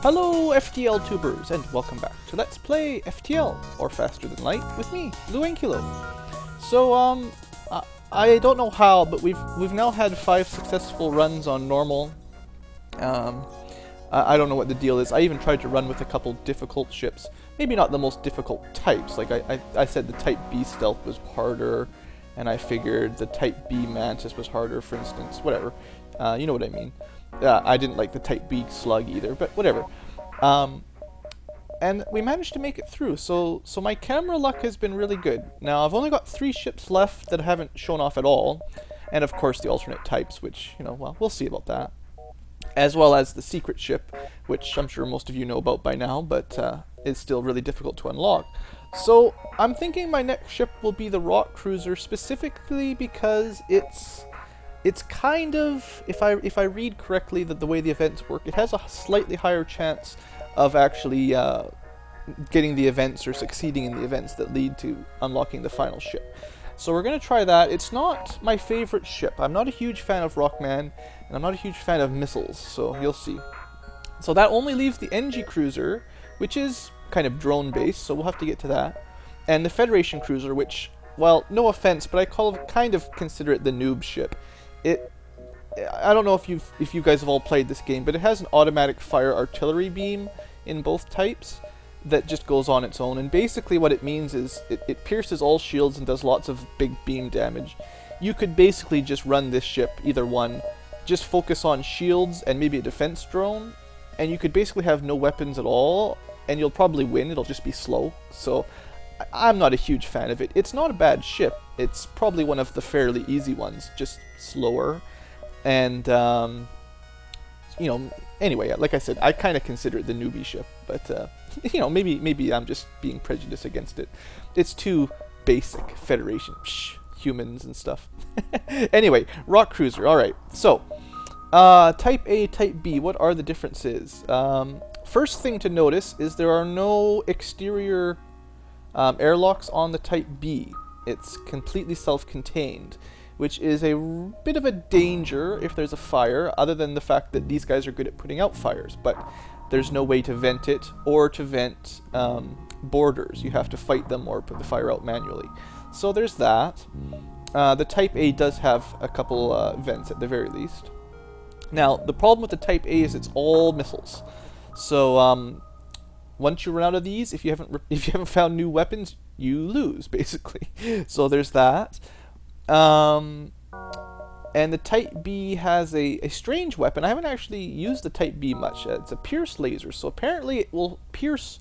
Hello FTL tubers and welcome back to Let's Play FTL, or Faster Than Light, with me, Luankylo. So I don't know how, but we've now had 5 successful runs on normal. I don't know what the deal is. I even tried to run with a couple difficult ships. Maybe not the most difficult types. Like I said the Type B Stealth was harder, and I figured the Type B Mantis was harder, for instance. Whatever. You know what I mean. I didn't like the Type B Slug either, but whatever. And we managed to make it through, so my camera luck has been really good. Now, I've only got 3 ships left that haven't shown off at all, and of course the alternate types, which, you know, well, we'll see about that. As well as the secret ship, which I'm sure most of you know about by now, but is still really difficult to unlock. So, I'm thinking my next ship will be the Rock Cruiser, specifically because it's kind of, if I read correctly the way the events work, it has a slightly higher chance of actually getting the events or succeeding in the events that lead to unlocking the final ship. So we're going to try that. It's not my favorite ship. I'm not a huge fan of Rockman, and I'm not a huge fan of missiles, so you'll see. So that only leaves the NG Cruiser, which is kind of drone-based, so we'll have to get to that. And the Federation Cruiser, which, well, no offense, but I kind of consider it the noob ship. I don't know if you guys have all played this game, but it has an automatic fire artillery beam in both types that just goes on its own, and basically what it means is it pierces all shields and does lots of big beam damage. You could basically just run this ship, either one, just focus on shields and maybe a defense drone, and you could basically have no weapons at all, and you'll probably win. It'll just be slow. So I'm not a huge fan of it. It's not a bad ship. It's probably one of the fairly easy ones, just slower. And, you know, anyway, like I said, I kind of consider it the newbie ship. But, you know, maybe I'm just being prejudiced against it. It's too basic. Federation. Psh, humans and stuff. Anyway, Rock Cruiser. Alright, so, Type A, Type B, what are the differences? First thing to notice is there are no exterior airlocks on the Type B. It's completely self-contained, which is a bit of a danger if there's a fire, other than the fact that these guys are good at putting out fires, but there's no way to vent it or to vent borders. You have to fight them or put the fire out manually. So there's that. The Type A does have a couple vents at the very least. Now, the problem with the Type A is it's all missiles. So once you run out of these, if you haven't found new weapons, you lose, basically. So there's that. And the Type B has a strange weapon. I haven't actually used the Type B much. It's a pierce laser, so apparently it will pierce,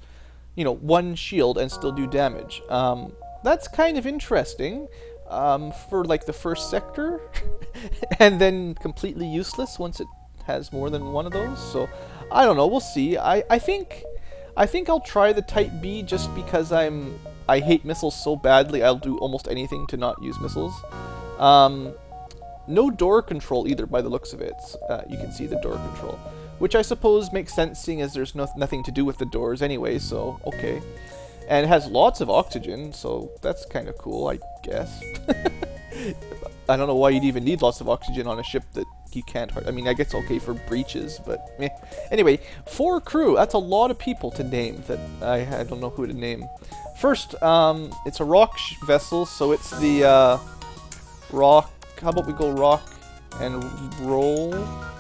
you know, one shield and still do damage. That's kind of interesting for like the first sector, and then completely useless once it has more than one of those. So I don't know. We'll see. I think I'll try the Type B just because I hate missiles so badly. I'll do almost anything to not use missiles. No door control either, by the looks of it. You can see the door control, which I suppose makes sense, seeing as there's nothing to do with the doors anyway. So okay, and it has lots of oxygen, so that's kind of cool, I guess. I don't know why you'd even need lots of oxygen on a ship that you can't. I mean, I guess okay for breaches, but meh. Anyway, 4 crew. That's a lot of people to name. That I don't know who to name. First, it's a rock vessel, so it's the rock. How about we go rock and roll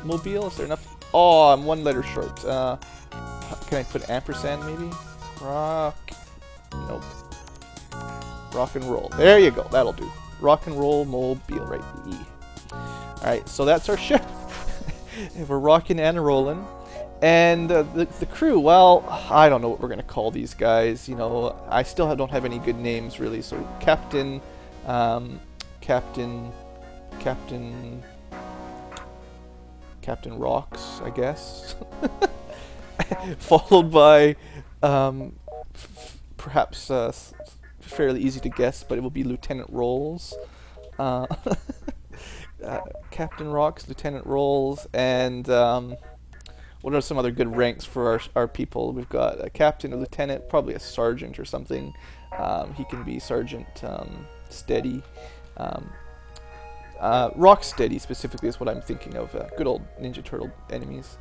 mobile? Is there enough? Oh, I'm 1 letter short. Can I put ampersand maybe? Rock. Nope. Rock and roll. There you go. That'll do. Rock and roll mobile, right? The E. Alright, so that's our ship. We're rocking and rolling. And the crew, well, I don't know what we're going to call these guys. You know, I still don't have any good names, really. So Captain Rocks, I guess. Followed by, perhaps fairly easy to guess, but it will be Lieutenant Rolls. Captain Rocks, Lieutenant Rolls, and what are some other good ranks for our people? We've got a captain, a lieutenant, probably a sergeant or something. He can be Sergeant Steady. Rocksteady specifically is what I'm thinking of. Good old Ninja Turtle enemies.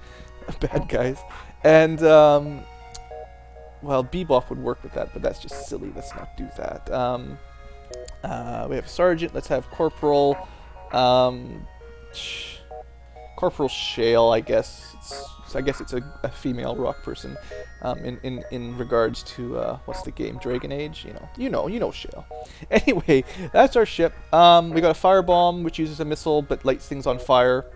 bad guys. And, well, Bebop would work with that, but that's just silly. Let's not do that. We have Sergeant. Let's have Corporal. Corporal Shale, I guess. I guess it's a female rock person. In regards to what's the game? Dragon Age. You know Shale. Anyway, that's our ship. We got a firebomb which uses a missile but lights things on fire.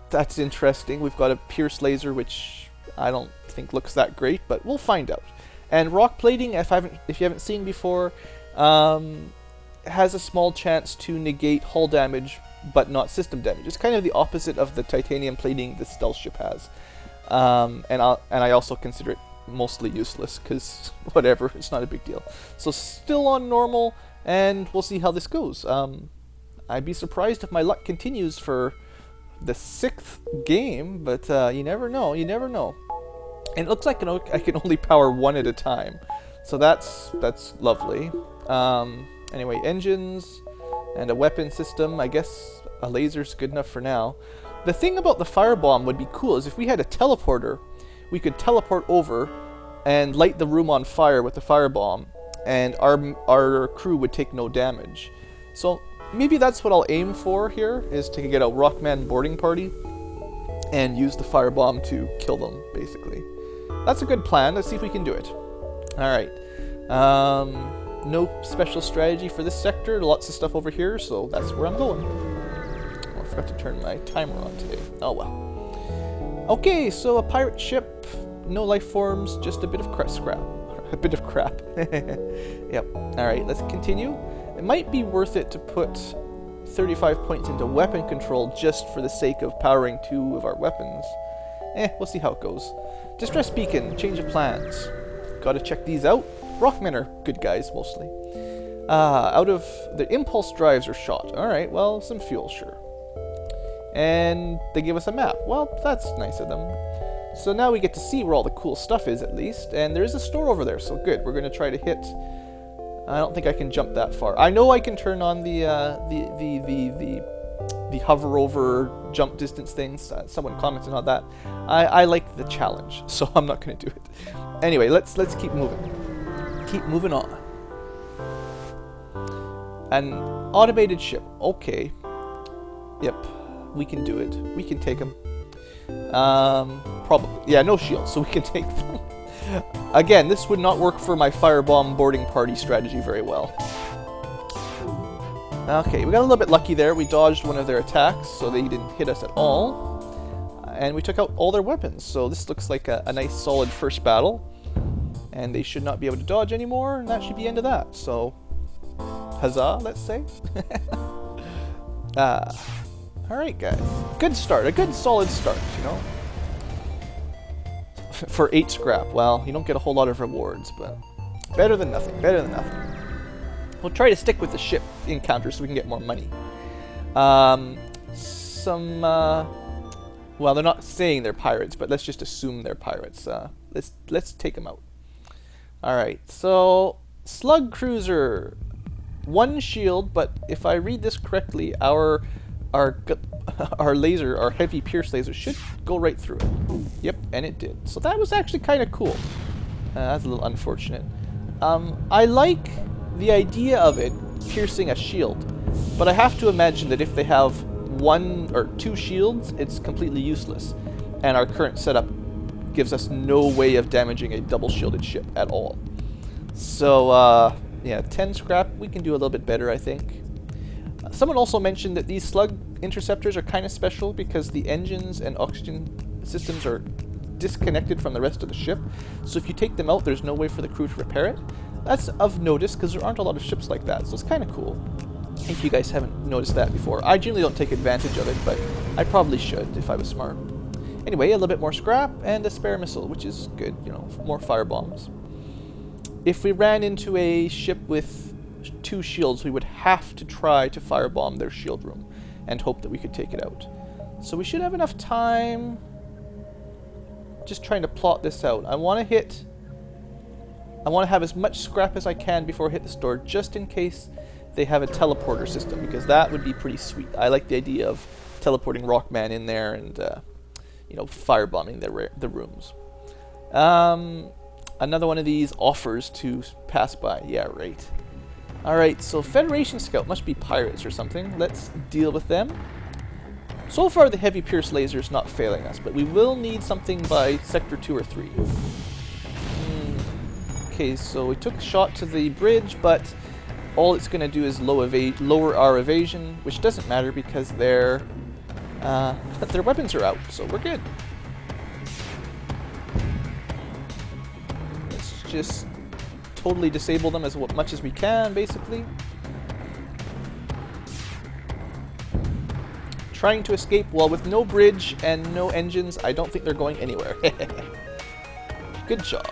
That's interesting. We've got a pierce laser which I don't think looks that great, but we'll find out. And rock plating, if you haven't seen before, has a small chance to negate hull damage but not system damage. It's kind of the opposite of the titanium plating the stealth ship has. And I also consider it mostly useless because whatever, it's not a big deal. So still on normal, and we'll see how this goes. I'd be surprised if my luck continues for the 6th game, but you never know. You never know. And it looks like I can only power one at a time, so that's lovely. Anyway, engines and a weapon system. I guess a laser's good enough for now. The thing about the firebomb would be cool is if we had a teleporter, we could teleport over and light the room on fire with the firebomb, and our crew would take no damage. So maybe that's what I'll aim for here, is to get a Rockman boarding party and use the firebomb to kill them, basically. That's a good plan. Let's see if we can do it. Alright. No special strategy for this sector. Lots of stuff over here, so that's where I'm going. Oh, I forgot to turn my timer on today. Oh well. Okay, so a pirate ship, no life forms, just a bit of scrap. A bit of crap. Yep. Alright, let's continue. It might be worth it to put 35 points into weapon control just for the sake of powering 2 of our weapons. We'll see how it goes. Distress beacon, change of plans. Gotta check these out. Rockmen are good guys, mostly. Out of the impulse drives are shot. Alright, well, some fuel, sure. And they give us a map. Well, that's nice of them. So now we get to see where all the cool stuff is, at least. And there is a store over there, so good. We're going to try to hit... I don't think I can jump that far. I know I can turn on the hover over jump distance things. Someone commented on that. I like the challenge, so I'm not going to do it. Anyway, let's keep moving. Keep moving on. An automated ship. Okay. Yep. We can do it. We can take them. Probably. Yeah, no shields, so we can take them. Again, this would not work for my firebomb boarding party strategy very well. Okay, we got a little bit lucky there. We dodged one of their attacks, so they didn't hit us at all. And we took out all their weapons, so this looks like a nice solid first battle. And they should not be able to dodge anymore, and that should be the end of that. So, huzzah, let's say. Alright, guys. Good start. A good solid start, you know. For 8 scrap. Well, you don't get a whole lot of rewards, but better than nothing. Better than nothing. We'll try to stick with the ship encounters so we can get more money. Well, they're not saying they're pirates, but let's just assume they're pirates. Let's take them out. Alright, so slug cruiser, 1 shield, but if I read this correctly, our laser, our heavy pierce laser, should go right through it. Yep, and it did. So that was actually kind of cool. That's a little unfortunate. I like the idea of it piercing a shield, but I have to imagine that if they have 1 or 2 shields, it's completely useless, and our current setup gives us no way of damaging a double shielded ship at all. So yeah, 10 scrap, we can do a little bit better, I think. Someone also mentioned that these slug interceptors are kind of special because the engines and oxygen systems are disconnected from the rest of the ship, so if you take them out, there's no way for the crew to repair it. That's of notice because there aren't a lot of ships like that, so it's kind of cool. If you guys haven't noticed that before. I generally don't take advantage of it, but I probably should if I was smart. Anyway, a little bit more scrap and a spare missile, which is good, you know, more fire bombs. If we ran into a ship with 2 shields, we would have to try to firebomb their shield room and hope that we could take it out. So we should have enough time. Just trying to plot this out. I want to have as much scrap as I can before I hit the store, just in case they have a teleporter system, because that would be pretty sweet. I like the idea of teleporting Rockman in there and you know, firebombing the rooms. Another one of these offers to pass by. Yeah, right. Alright, so Federation Scout must be pirates or something. Let's deal with them. So far, the heavy pierce laser is not failing us, but we will need something by Sector 2 or 3. Okay, so we took a shot to the bridge, but all it's going to do is lower our evasion, which doesn't matter because their weapons are out, so we're good. Let's just totally disable them as much as we can, basically. Trying to escape, well, with no bridge and no engines, I don't think they're going anywhere. Good job.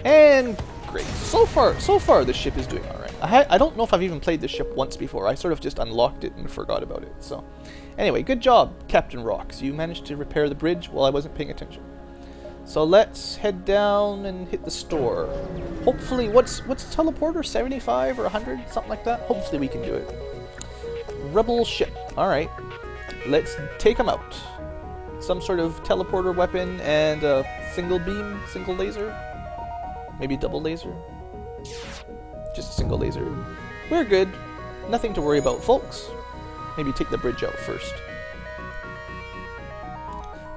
And great. So far the ship is doing alright. I don't know if I've even played this ship once before. I sort of just unlocked it and forgot about it. So anyway, good job, Captain Rocks. You managed to repair the bridge while I wasn't paying attention. So let's head down and hit the store. Hopefully, what's the teleporter? 75 or 100? Something like that? Hopefully we can do it. Rebel ship. Alright. Let's take them out. Some sort of teleporter weapon and a single beam, single laser. Maybe double laser. Just a single laser. We're good. Nothing to worry about, folks. Maybe take the bridge out first.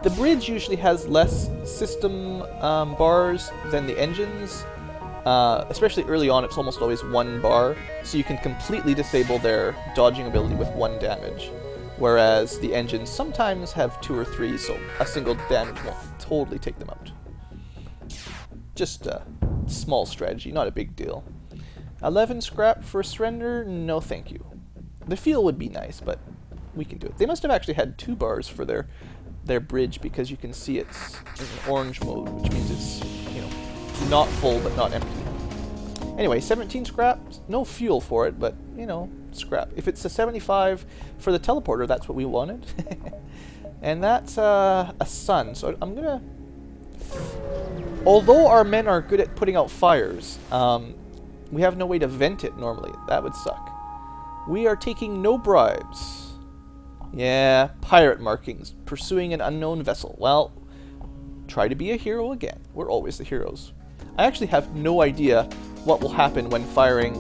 The bridge usually has less system bars than the engines. Especially early on, it's almost always 1 bar, so you can completely disable their dodging ability with 1 damage. Whereas the engines sometimes have 2 or 3, so a single damage won't totally take them out. Just a small strategy, not a big deal. 11 scrap for surrender? No thank you. The fuel would be nice, but we can do it. They must have actually had 2 bars for their bridge, because you can see it's in orange mode, which means it's, you know, not full but not empty. Anyway, 17 scrap, no fuel for it, but, you know, scrap. If it's a 75 for the teleporter, that's what we wanted. And that's a sun, so I'm gonna... Although our men are good at putting out fires, we have no way to vent it normally. That would suck. We are taking no bribes. Yeah, pirate markings. Pursuing an unknown vessel. Well, try to be a hero again. We're always the heroes. I actually have no idea what will happen when firing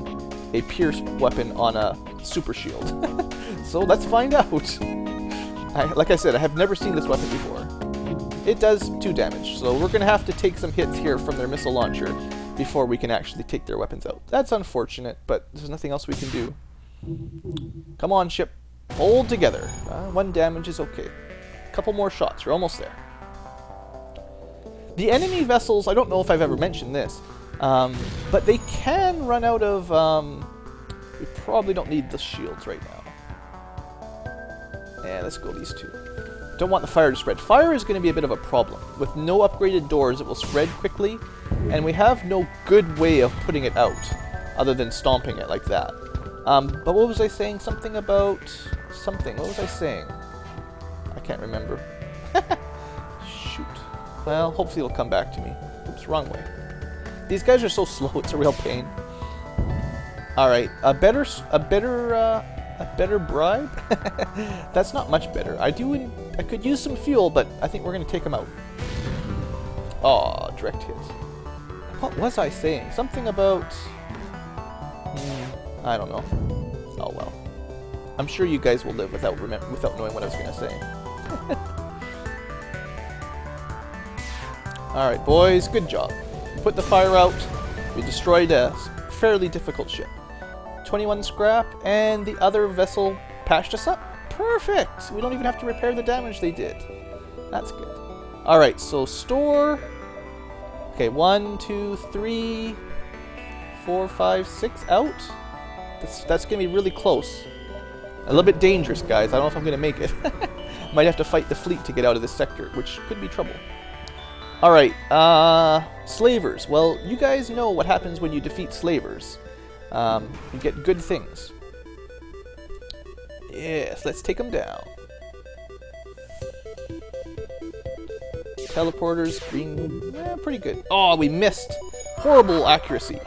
a pierced weapon on a super shield. So let's find out. Like I said, I have never seen this weapon before. It does 2 damage, so we're going to have to take some hits here from their missile launcher before we can actually take their weapons out. That's unfortunate, but there's nothing else we can do. Come on, ship. Hold together. 1 damage is okay. Couple more shots. You're almost there. The enemy vessels, I don't know if I've ever mentioned this, but they can run out of... we probably don't need the shields right now. Yeah, let's go these 2. Don't want the fire to spread. Fire is going to be a bit of a problem. With no upgraded doors, it will spread quickly, and we have no good way of putting it out, other than stomping it like that. But what was I saying? Something about... something. What was I saying? I can't remember. Shoot. Well, hopefully it'll come back to me. Oops, wrong way. These guys are so slow, it's a real pain. Alright, a better bribe? That's not much better. I could use some fuel, but I think we're going to take them out. Aw, direct hit. What was I saying? Something about... I don't know. Oh well. I'm sure you guys will live without knowing what I was going to say. Alright, boys, good job. We put the fire out. We destroyed a fairly difficult ship. 21 scrap, and the other vessel patched us up. Perfect! We don't even have to repair the damage they did. That's good. Alright, so store... Okay, 1, 2, 3, 4, 5, 6 out. That's going to be really close. A little bit dangerous, guys. I don't know if I'm going to make it. Might have to fight the fleet to get out of this sector, which could be trouble. Alright, slavers. Well, you guys know what happens when you defeat slavers. You get good things. Yes, let's take them down. Teleporters, green, pretty good. Oh, we missed. Horrible accuracy.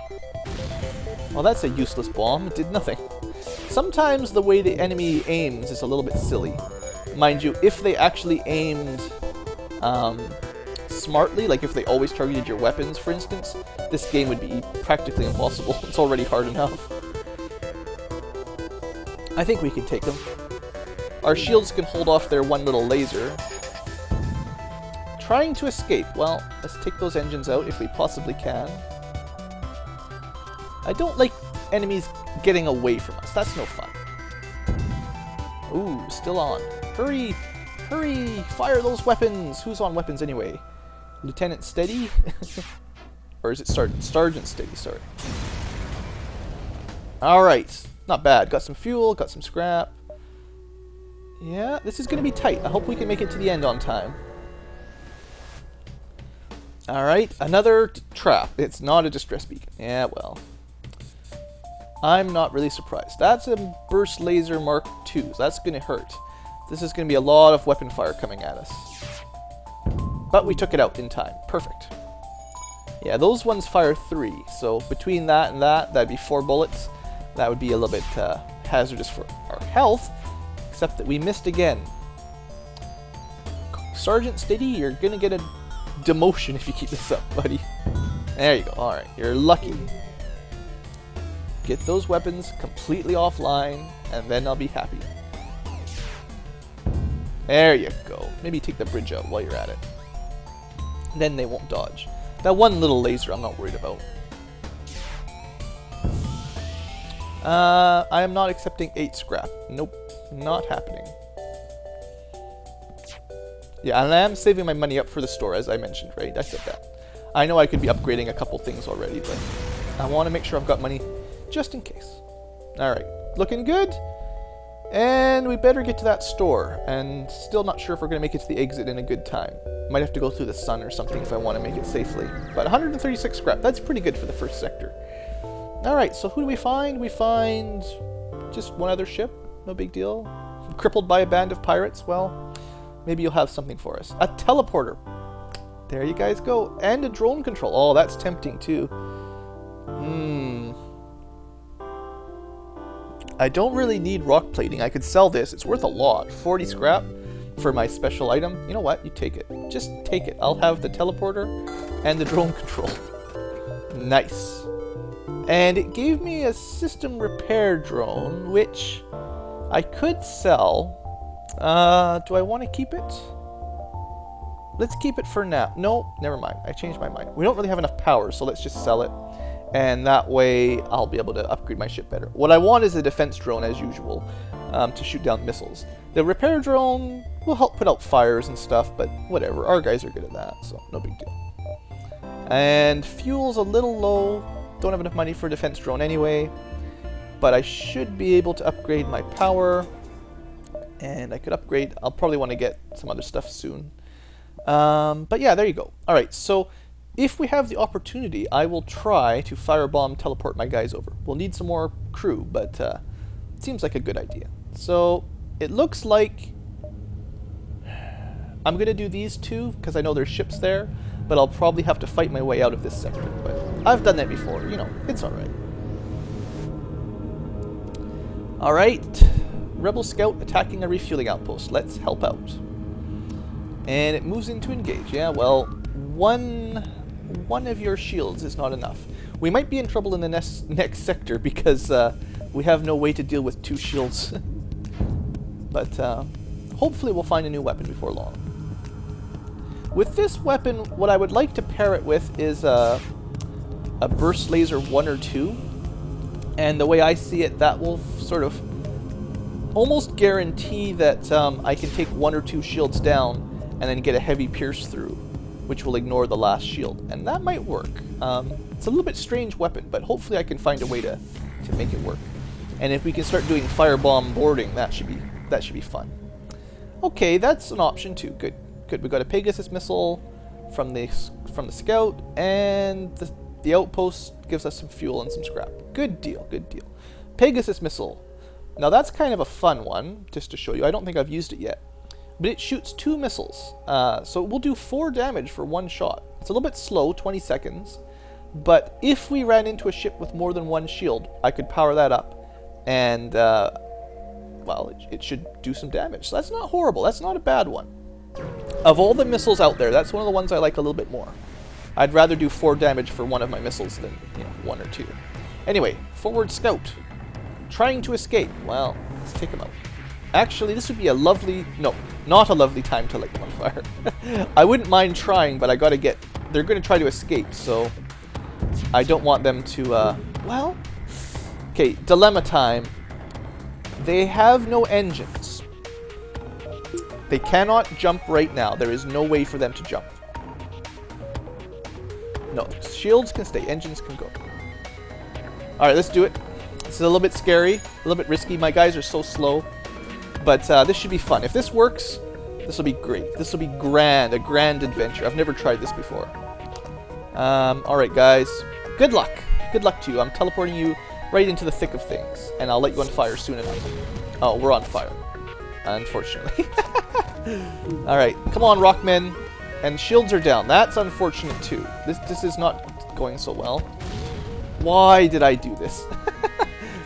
Well, that's a useless bomb. It did nothing. Sometimes the way the enemy aims is a little bit silly. Mind you, if they actually aimed smartly, like if they always targeted your weapons, for instance, this game would be practically impossible. It's already hard enough. I think we can take them. Our shields can hold off their one little laser. Trying to escape. Well, let's take those engines out if we possibly can. I don't like enemies getting away from us. That's no fun. Ooh, still on. Hurry! Hurry! Fire those weapons! Who's on weapons anyway? Lieutenant Steady? Or is it Sergeant? Sergeant Steady, sorry. Alright. Not bad. Got some fuel, got some scrap. Yeah, this is going to be tight. I hope we can make it to the end on time. Alright, another trap. It's not a distress beacon. Yeah, well. I'm not really surprised. That's a burst laser Mark II. So that's going to hurt. This is going to be a lot of weapon fire coming at us. But we took it out in time. Perfect. Yeah, those ones fire 3. So between that and that, that'd be 4 bullets. That would be a little bit hazardous for our health. Except that we missed again. Sergeant Steady, you're going to get a demotion if you keep this up, buddy. There you go. Alright, you're lucky. Get those weapons completely offline, and then I'll be happy. There you go. Maybe take the bridge out while you're at it. Then they won't dodge. That one little laser I'm not worried about. I am not accepting 8 scrap. Nope. Not happening. Yeah, and I am saving my money up for the store, as I mentioned, right? I said that. I know I could be upgrading a couple things already, but I want to make sure I've got money just in case. Alright, looking good. And we better get to that store. And still not sure if we're going to make it to the exit in a good time. Might have to go through the sun or something if I want to make it safely. But 136 scrap, that's pretty good for the first sector. Alright, so who do we find? We find just one other ship. No big deal. Crippled by a band of pirates. Well, maybe you'll have something for us. A teleporter. There you guys go. And a drone control. Oh, that's tempting too. I don't really need rock plating. I could sell this. It's worth a lot. 40 scrap for my special item. You know what? You take it. Just take it. I'll have the teleporter and the drone control. Nice. And it gave me a system repair drone, which I could sell. Do I want to keep it? Let's keep it for now. No, never mind. I changed my mind. We don't really have enough power, so let's just sell it. And that way, I'll be able to upgrade my ship better. What I want is a defense drone, as usual, to shoot down missiles. The repair drone will help put out fires and stuff, but whatever. Our guys are good at that, so no big deal. And fuel's a little low. Don't have enough money for a defense drone anyway. But I should be able to upgrade my power. And I could upgrade. I'll probably want to get some other stuff soon. But yeah, there you go. Alright, so if we have the opportunity, I will try to firebomb teleport my guys over. We'll need some more crew, but it seems like a good idea. So it looks like I'm going to do these two because I know there's ships there, but I'll probably have to fight my way out of this sector. But I've done that before, you know, it's alright. Alright, Rebel Scout attacking a refueling outpost. Let's help out. And it moves into engage. Yeah, well, one of your shields is not enough. We might be in trouble in the next sector because we have no way to deal with 2 shields. But hopefully we'll find a new weapon before long. With this weapon, what I would like to pair it with is a burst laser 1 or 2. And the way I see it, that will sort of almost guarantee that I can take 1 or 2 shields down and then get a heavy pierce through, which will ignore the last shield. And that might work. It's a little bit strange weapon, but hopefully I can find a way to make it work. And if we can start doing firebomb boarding, that should be fun. Okay, that's an option too. Good. Good. We got a Pegasus missile from the scout, and the outpost gives us some fuel and some scrap. Good deal. Good deal. Pegasus missile. Now that's kind of a fun one, just to show you. I don't think I've used it yet. But it shoots 2 missiles, so it will do 4 damage for 1 shot. It's a little bit slow, 20 seconds, but if we ran into a ship with more than 1 shield, I could power that up and well, it should do some damage. So that's not horrible. That's not a bad one. Of all the missiles out there, that's one of the ones I like a little bit more. I'd rather do 4 damage for one of my missiles than, 1 or 2. Anyway, forward scout. Trying to escape. Well, let's take him out. Actually, this would be a lovely... No, not a lovely time to light them on fire. I wouldn't mind trying, but I gotta get... They're gonna try to escape, so... I don't want them to, well... Okay, dilemma time. They have no engines. They cannot jump right now. There is no way for them to jump. No, shields can stay. Engines can go. Alright, let's do it. This is a little bit scary. A little bit risky. My guys are so slow. But this should be fun. If this works, this will be great. This will be grand. A grand adventure. I've never tried this before. Alright, guys. Good luck. Good luck to you. I'm teleporting you right into the thick of things. And I'll let you on fire soon enough. Oh, we're on fire. Unfortunately. Alright. Come on, Rockmen. And shields are down. That's unfortunate, too. This is not going so well. Why did I do this?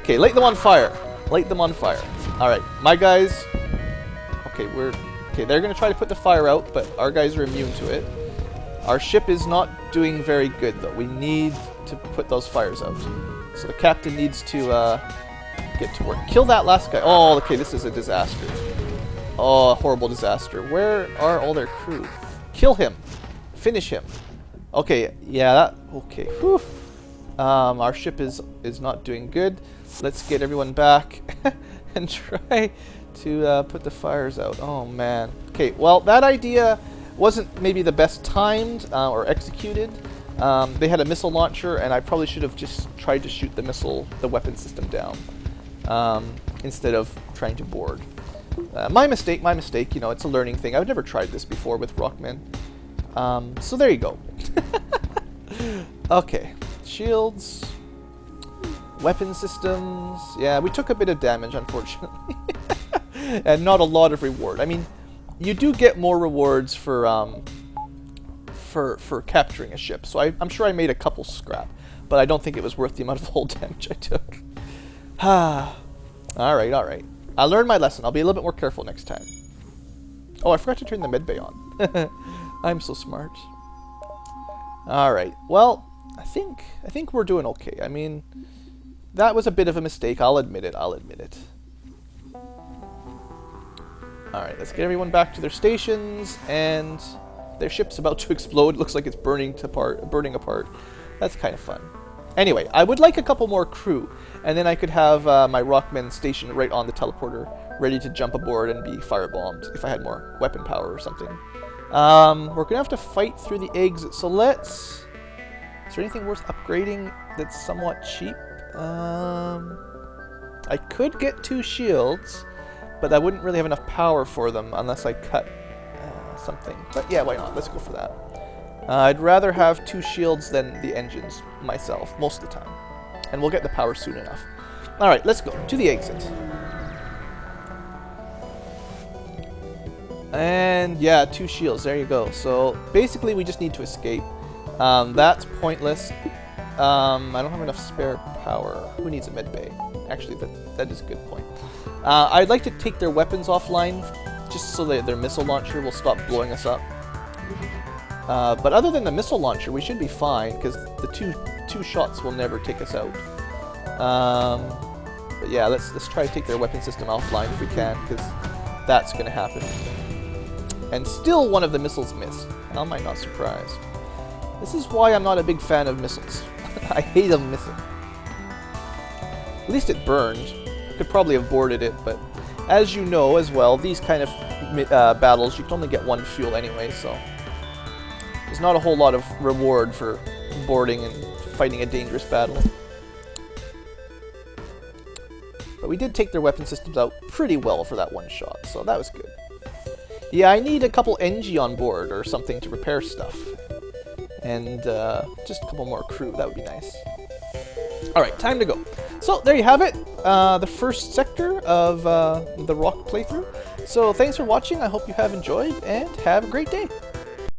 Okay, light them on fire. Light them on fire. Alright, my guys... Okay, they're going to try to put the fire out, but our guys are immune to it. Our ship is not doing very good, though. We need to put those fires out. So the captain needs to get to work. Kill that last guy. Oh, okay, this is a disaster. Oh, a horrible disaster. Where are all their crew? Kill him. Finish him. Okay, yeah, okay. Whew. Our ship is not doing good. Let's get everyone back and try to put the fires out. Oh, man. Okay, well, that idea wasn't maybe the best timed or executed. They had a missile launcher, and I probably should have just tried to shoot the weapon system down instead of trying to board. My mistake. It's a learning thing. I've never tried this before with Rockmen. So there you go. Okay. Shields. Weapon systems. Yeah, we took a bit of damage, unfortunately. And not a lot of reward. I mean, you do get more rewards for capturing a ship. So I'm sure I made a couple scrap. But I don't think it was worth the amount of hull damage I took. Alright. I learned my lesson. I'll be a little bit more careful next time. Oh, I forgot to turn the medbay on. I'm so smart. Alright. Well, I think we're doing okay. I mean, that was a bit of a mistake. I'll admit it. Alright, let's get everyone back to their stations, and their ship's about to explode. Looks like it's burning apart. That's kind of fun. Anyway, I would like a couple more crew, and then I could have my Rockmen stationed right on the teleporter, ready to jump aboard and be firebombed if I had more weapon power or something. We're going to have to fight through the eggs, so let's... Is there anything worth upgrading that's somewhat cheap? I could get 2 shields, but I wouldn't really have enough power for them unless I cut something. But yeah, why not? Let's go for that. I'd rather have 2 shields than the engines myself, most of the time. And we'll get the power soon enough. Alright, let's go to the exit. And yeah, 2 shields, there you go. So basically we just need to escape. That's pointless. I don't have enough spare power. Who needs a med bay? Actually, that is a good point. I'd like to take their weapons offline, just so that their missile launcher will stop blowing us up. But other than the missile launcher, we should be fine, because the two shots will never take us out. But yeah, let's try to take their weapon system offline if we can, because that's going to happen. And still one of the missiles missed. How am I not surprised? This is why I'm not a big fan of missiles. I hate them missing. At least it burned. Could probably have boarded it, but as you know as well, these kind of battles, you can only get 1 fuel anyway, so there's not a whole lot of reward for boarding and fighting a dangerous battle. But we did take their weapon systems out pretty well for that 1 shot, so that was good. Yeah, I need a couple NG on board or something to repair stuff. And just a couple more crew, that would be nice. Alright, time to go. So, there you have it. The first sector of the Rock playthrough. So, thanks for watching. I hope you have enjoyed, and have a great day.